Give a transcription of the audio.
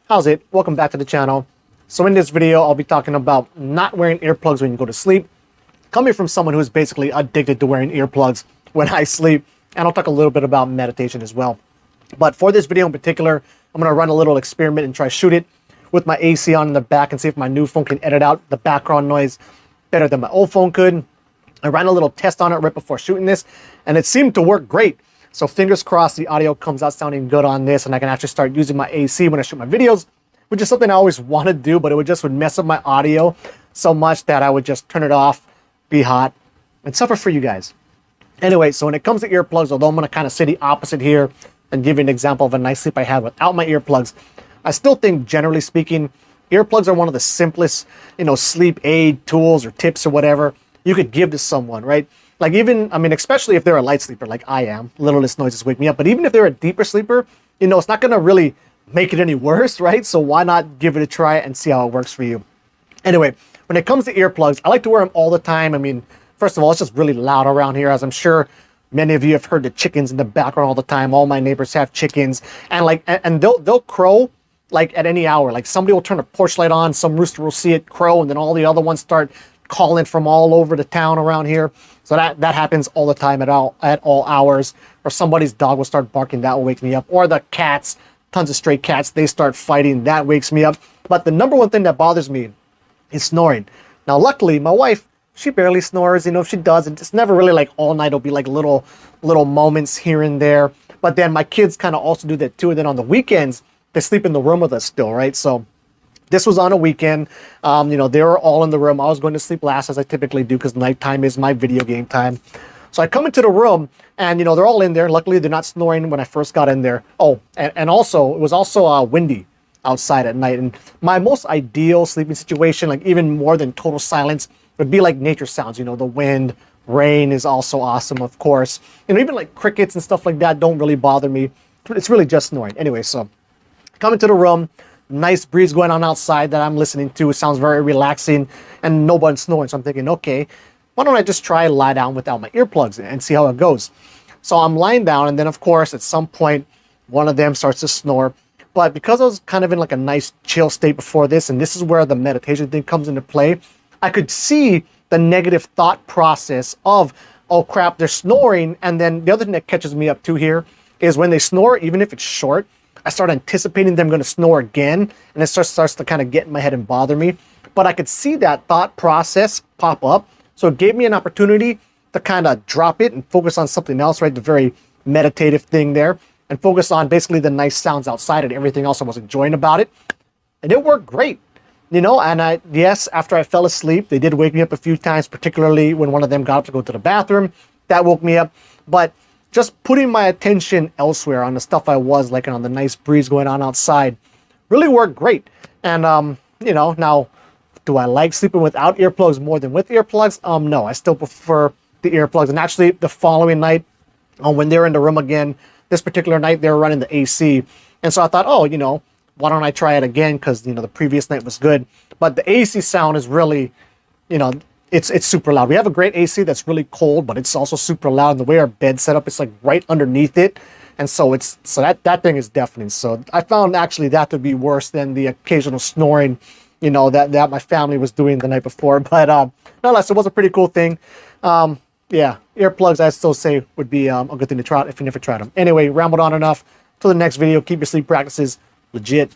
How's it? Welcome back to the channel. So in this video, I'll be talking about not wearing earplugs when you go to sleep, coming from someone who is basically addicted to wearing earplugs when I sleep, and I'll talk a little bit about meditation as well. But for this video in particular, I'm going to run a little experiment and try shoot it with my AC on in the back and see if my new phone can edit out the background noise better than my old phone could. I ran a little test on it right before shooting this, and it seemed to work great. So fingers crossed the audio comes out sounding good on this, and I can actually start using my AC when I shoot my videos, which is something I always wanted to do, but it would mess up my audio so much that I would just turn it off, be hot, and suffer for you guys. Anyway, so when it comes to earplugs, although I'm going to kind of say the opposite here and give you an example of a nice sleep I had without my earplugs, I still think, generally speaking, earplugs are one of the simplest, sleep aid tools or tips or whatever you could give to someone, right? Like even, especially if they're a light sleeper like I am, littlest noises wake me up, but even if they're a deeper sleeper, it's not going to really make it any worse, right? So why not give it a try and see how it works for you? Anyway, when it comes to earplugs, I like to wear them all the time. First of all, it's just really loud around here, as I'm sure many of you have heard the chickens in the background all the time. All my neighbors have chickens, and they'll crow like at any hour. Like somebody will turn a porch light on, some rooster will see it crow, and then all the other ones start calling from all over the town around here. So that happens all the time at all hours. Or somebody's dog will start barking, that will wake me up. Or the cats, tons of stray cats, they start fighting, that wakes me up. But the number one thing that bothers me is snoring. Now luckily my wife, she barely snores. If she does, it's never really like all night. It'll be like little moments here and there. But then my kids kind of also do that too. And then on the weekends, they sleep in the room with us still, right? So this was on a weekend. They were all in the room. I was going to sleep last, as I typically do, because nighttime is my video game time. So I come into the room, and they're all in there. Luckily, they're not snoring when I first got in there. Oh, and also, it was also windy outside at night. And my most ideal sleeping situation, like even more than total silence, would be like nature sounds. The wind, rain is also awesome, of course. Even like crickets and stuff like that don't really bother me. It's really just snoring. Anyway, so come into the room. Nice breeze going on outside that I'm listening to. It sounds very relaxing, and no one's snoring. So I'm thinking, okay, why don't I just try lie down without my earplugs and see how it goes? So I'm lying down, and then of course at some point one of them starts to snore. But because I was kind of in like a nice chill state before this, and this is where the meditation thing comes into play, I could see the negative thought process of, oh crap, they're snoring. And then the other thing that catches me up too here is when they snore, even if it's short, I start anticipating them going to snore again, and it starts to kind of get in my head and bother me. But I could see that thought process pop up, so it gave me an opportunity to kind of drop it and focus on something else, right? The very meditative thing there, and focus on basically the nice sounds outside and everything else I was enjoying about it. And it worked great, and yes, after I fell asleep, they did wake me up a few times, particularly when one of them got up to go to the bathroom. That woke me up, but just putting my attention elsewhere on the stuff I was liking, on the nice breeze going on outside, really worked great. And, now, do I like sleeping without earplugs more than with earplugs? No, I still prefer the earplugs. And actually, the following night, when they were in the room again, this particular night, they were running the AC. And so I thought, oh, why don't I try it again? Because, the previous night was good. But the AC sound is really, it's super loud. We have a great AC that's really cold, but it's also super loud. And the way our bed's set up, it's like right underneath it. And so that thing is deafening. So I found actually that to be worse than the occasional snoring, that my family was doing the night before. But nonetheless, it was a pretty cool thing. Yeah, earplugs, I still say, would be a good thing to try out if you never tried them. Anyway, rambled on enough. Till the next video, keep your sleep practices legit.